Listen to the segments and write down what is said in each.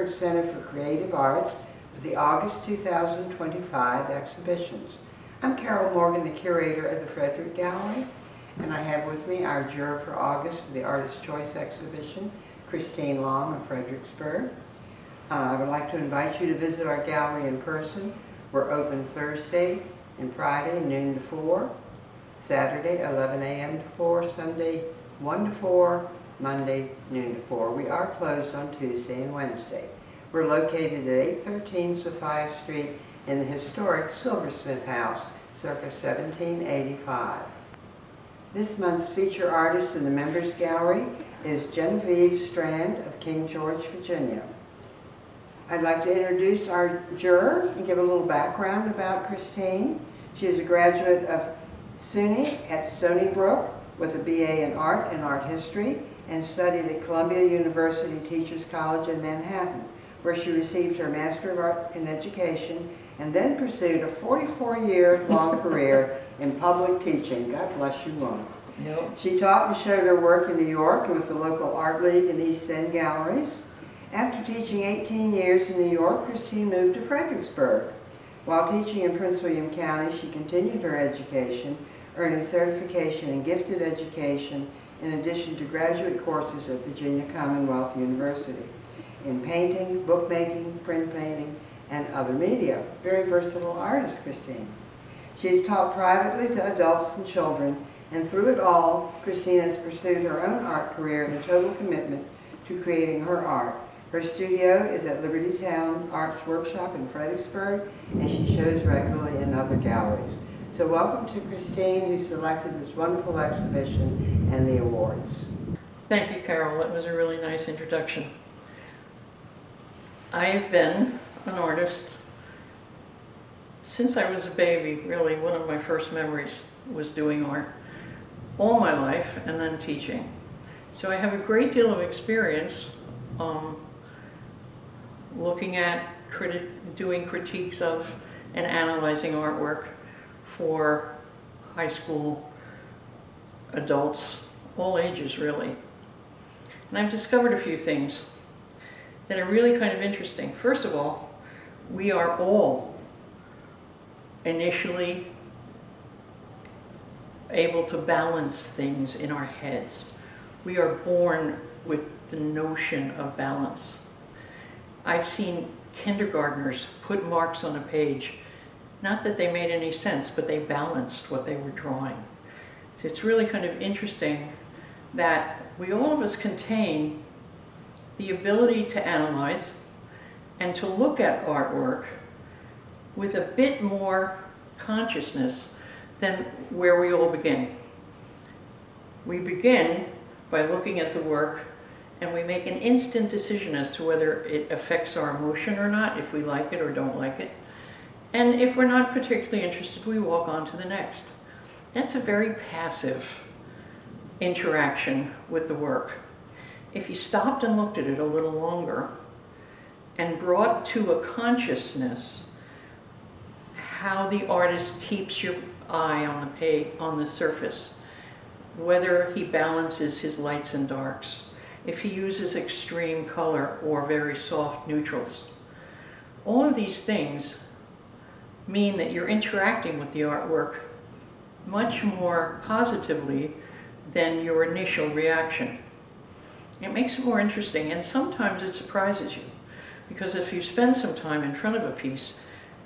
Fredericksburg Center for Creative Arts with the August 2025 exhibitions. I'm Carol Morgan, the curator of the Frederick Gallery, and I have with me our juror for August of the Artist's Choice exhibition, Christine Long of Fredericksburg. I would like to invite you to visit our gallery in person. We're open Thursday and Friday, noon to 4, Saturday, 11 a.m. to 4, Sunday, 1 to 4, Monday, noon to 4. We are closed on Tuesday and Wednesday. We're located at 813 Sophia Street in the historic Silversmith House, circa 1785. This month's feature artist in the Members Gallery is Genevieve Strand of King George, Virginia. I'd like to introduce our juror and give a little background about Christine. She is a graduate of SUNY at Stony Brook with a BA in art and art history, and studied at Columbia University Teachers College in Manhattan, where she received her Master of Art in Education and then pursued a 44-year-long career in public teaching. God bless you, Mom. Yep. She taught and showed her work in New York and with the local art league and East End galleries. After teaching 18 years in New York, Christine moved to Fredericksburg. While teaching in Prince William County, she continued her education, earning certification in gifted education in addition to graduate courses at Virginia Commonwealth University in painting, bookmaking, printmaking, and other media. Very versatile artist, Christine. She has taught privately to adults and children, and through it all, Christine has pursued her own art career and a total commitment to creating her art. Her studio is at Liberty Town Arts Workshop in Fredericksburg, and she shows regularly in other galleries. So welcome to Christine, who selected this wonderful exhibition and the awards. Thank you, Carol. That was a really nice introduction. I have been an artist since I was a baby. Really, one of my first memories was doing art all my life and then teaching. So I have a great deal of experience looking at, doing critiques of and analyzing artwork for high school adults, all ages really. And I've discovered a few things that are really kind of interesting. First of all, we are all initially able to balance things in our heads. We are born with the notion of balance. I've seen kindergartners put marks on a page. Not that they made any sense, but they balanced what they were drawing. So it's really kind of interesting that all of us contain the ability to analyze and to look at artwork with a bit more consciousness than where we all begin. We begin by looking at the work and we make an instant decision as to whether it affects our emotion or not, if we like it or don't like it. And if we're not particularly interested, we walk on to the next. That's a very passive interaction with the work. If you stopped and looked at it a little longer and brought to a consciousness how the artist keeps your eye on the page, on the surface, whether he balances his lights and darks, if he uses extreme color or very soft neutrals. All of these things mean that you're interacting with the artwork much more positively than your initial reaction. It makes it more interesting, and sometimes it surprises you, because if you spend some time in front of a piece,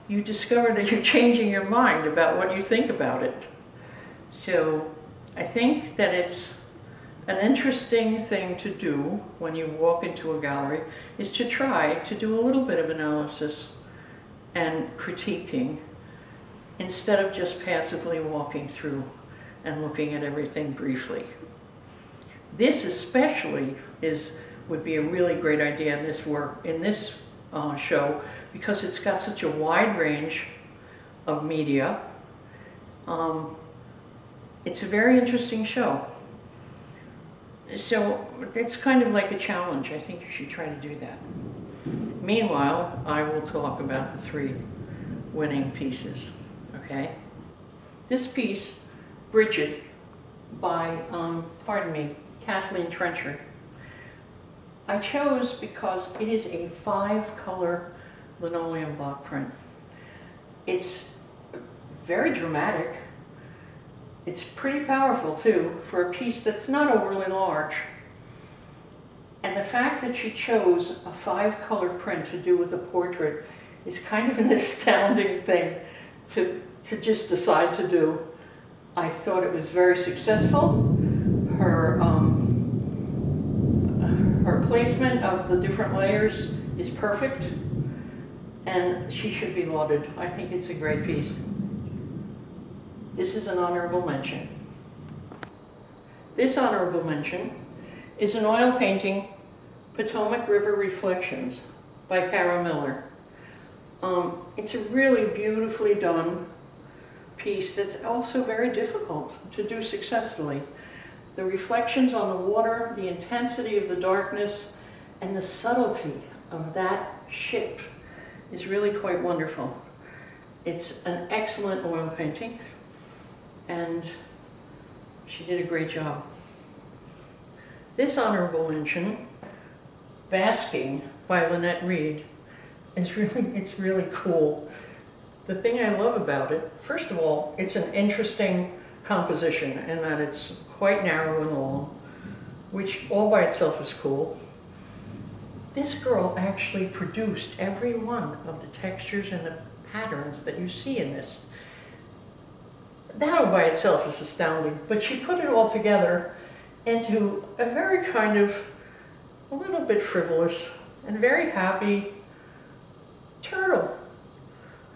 you discover that you're changing your mind about what you think about it. So I think that it's an interesting thing to do when you walk into a gallery, is to try to do a little bit of analysis and critiquing instead of just passively walking through and looking at everything briefly. This especially would be a really great idea in this show, because it's got such a wide range of media. It's a very interesting show. So it's kind of like a challenge. I think you should try to do that. Meanwhile, I will talk about the 3 winning pieces, okay? This piece, Bridget, by, Kathleen Trenchard, I chose because it is a 5-color linoleum block print. It's very dramatic. It's pretty powerful too for a piece that's not overly large. And the fact that she chose a 5-color print to do with a portrait is kind of an astounding thing to just decide to do. I thought it was very successful. Her placement of the different layers is perfect, and she should be lauded. I think it's a great piece. This is an honorable mention. This honorable mention is an oil painting, Potomac River Reflections by Carol Miller. It's a really beautifully done piece that's also very difficult to do successfully. The reflections on the water, the intensity of the darkness, and the subtlety of that ship is really quite wonderful. It's an excellent oil painting, and she did a great job. This honorable mention, Basking by Lynette Reed, it's really cool. The thing I love about it, first of all, it's an interesting composition in that it's quite narrow and long, which all by itself is cool. This girl actually produced every one of the textures and the patterns that you see in this. That all by itself is astounding, but she put it all together into a very kind of, a little bit frivolous and very happy turtle.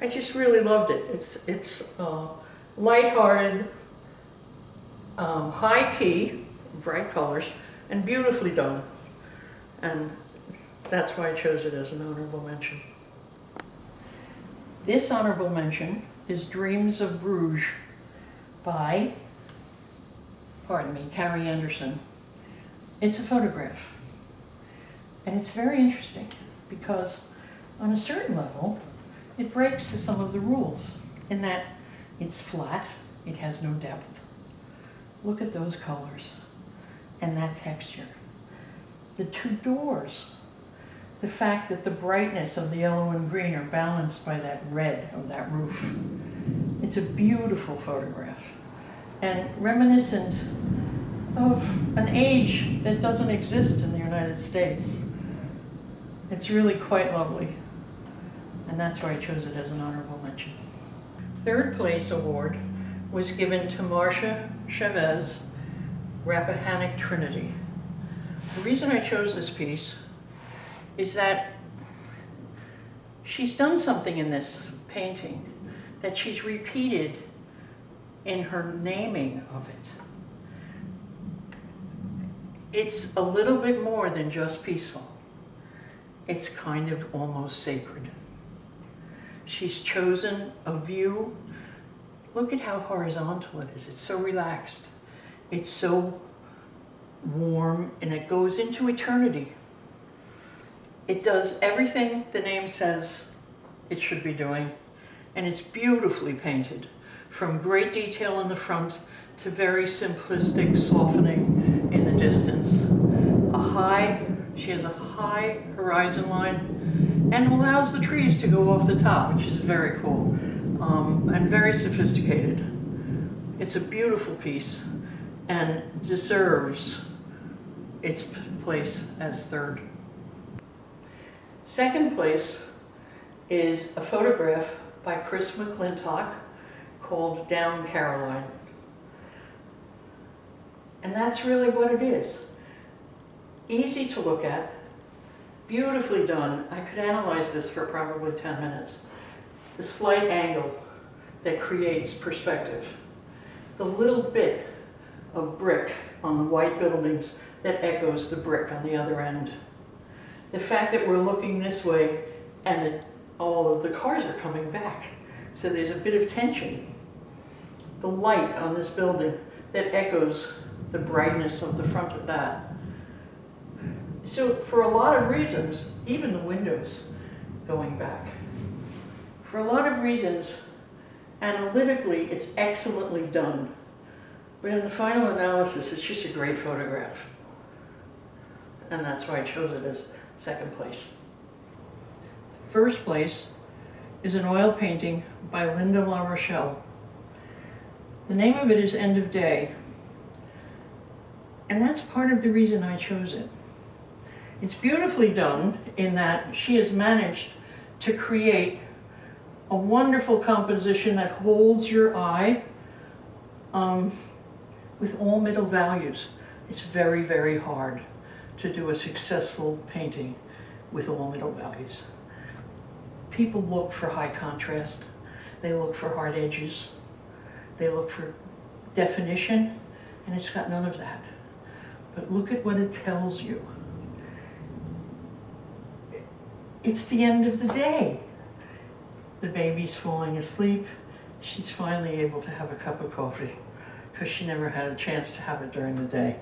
I just really loved it. It's lighthearted, high key, bright colors, and beautifully done. And that's why I chose it as an honorable mention. This honorable mention is Dreams of Bruges by, Carrie Anderson. It's a photograph. And it's very interesting because on a certain level, it breaks some of the rules in that it's flat, it has no depth. Look at those colors and that texture. The two doors, the fact that the brightness of the yellow and green are balanced by that red of that roof. It's a beautiful photograph and reminiscent of an age that doesn't exist in the United States. It's really quite lovely, and that's why I chose it as an honorable mention. Third place award was given to Marcia Chavez, Rappahannock Trinity. The reason I chose this piece is that she's done something in this painting that she's repeated in her naming of it. It's a little bit more than just peaceful. It's kind of almost sacred. She's chosen a view. Look at how horizontal it is. It's so relaxed. It's so warm, and it goes into eternity. It does everything the name says it should be doing, and it's beautifully painted, from great detail in the front to very simplistic softening in the distance. She has a high horizon line and allows the trees to go off the top, which is very cool and very sophisticated. It's a beautiful piece and deserves its place as third. Second place is a photograph by Chris McClintock called Down Caroline. And that's really what it is. Easy to look at, beautifully done. I could analyze this for probably 10 minutes. The slight angle that creates perspective. The little bit of brick on the white buildings that echoes the brick on the other end. The fact that we're looking this way and all of the cars are coming back. So there's a bit of tension. The light on this building that echoes the brightness of the front of that. So for a lot of reasons, even the windows going back, for a lot of reasons, analytically, it's excellently done. But in the final analysis, it's just a great photograph. and that's why I chose it as second place. First place is an oil painting by Linda La Rochelle. The name of it is End of Day, and that's part of the reason I chose it. It's beautifully done in that she has managed to create a wonderful composition that holds your eye with all middle values. It's very, very hard to do a successful painting with all middle values. People look for high contrast, they look for hard edges, they look for definition, and it's got none of that. But look at what it tells you. It's the end of the day. The baby's falling asleep. She's finally able to have a cup of coffee because she never had a chance to have it during the day.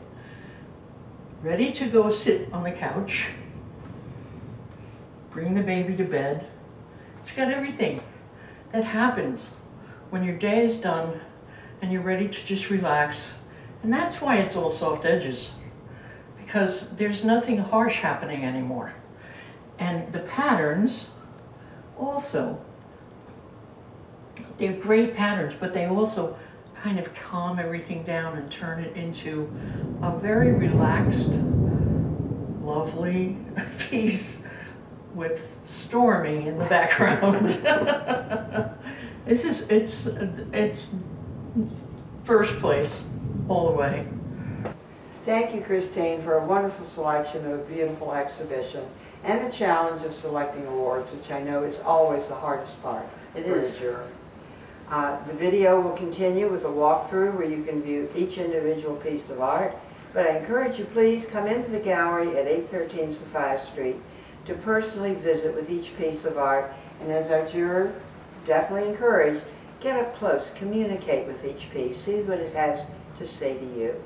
Ready to go sit on the couch, bring the baby to bed. It's got everything that happens when your day is done and you're ready to just relax. And that's why it's all soft edges, because there's nothing harsh happening anymore. And the patterns also, they're great patterns, but they also kind of calm everything down and turn it into a very relaxed, lovely piece with storming in the background. It's first place all the way. Thank you, Christine, for a wonderful selection of a beautiful exhibition and the challenge of selecting awards, which I know is always the hardest part. It for is. a juror. The video will continue with a walkthrough where you can view each individual piece of art, but I encourage you, please come into the gallery at 813 Sophia Street to personally visit with each piece of art, and as our juror, definitely encourage, get up close, communicate with each piece, see what it has to say to you.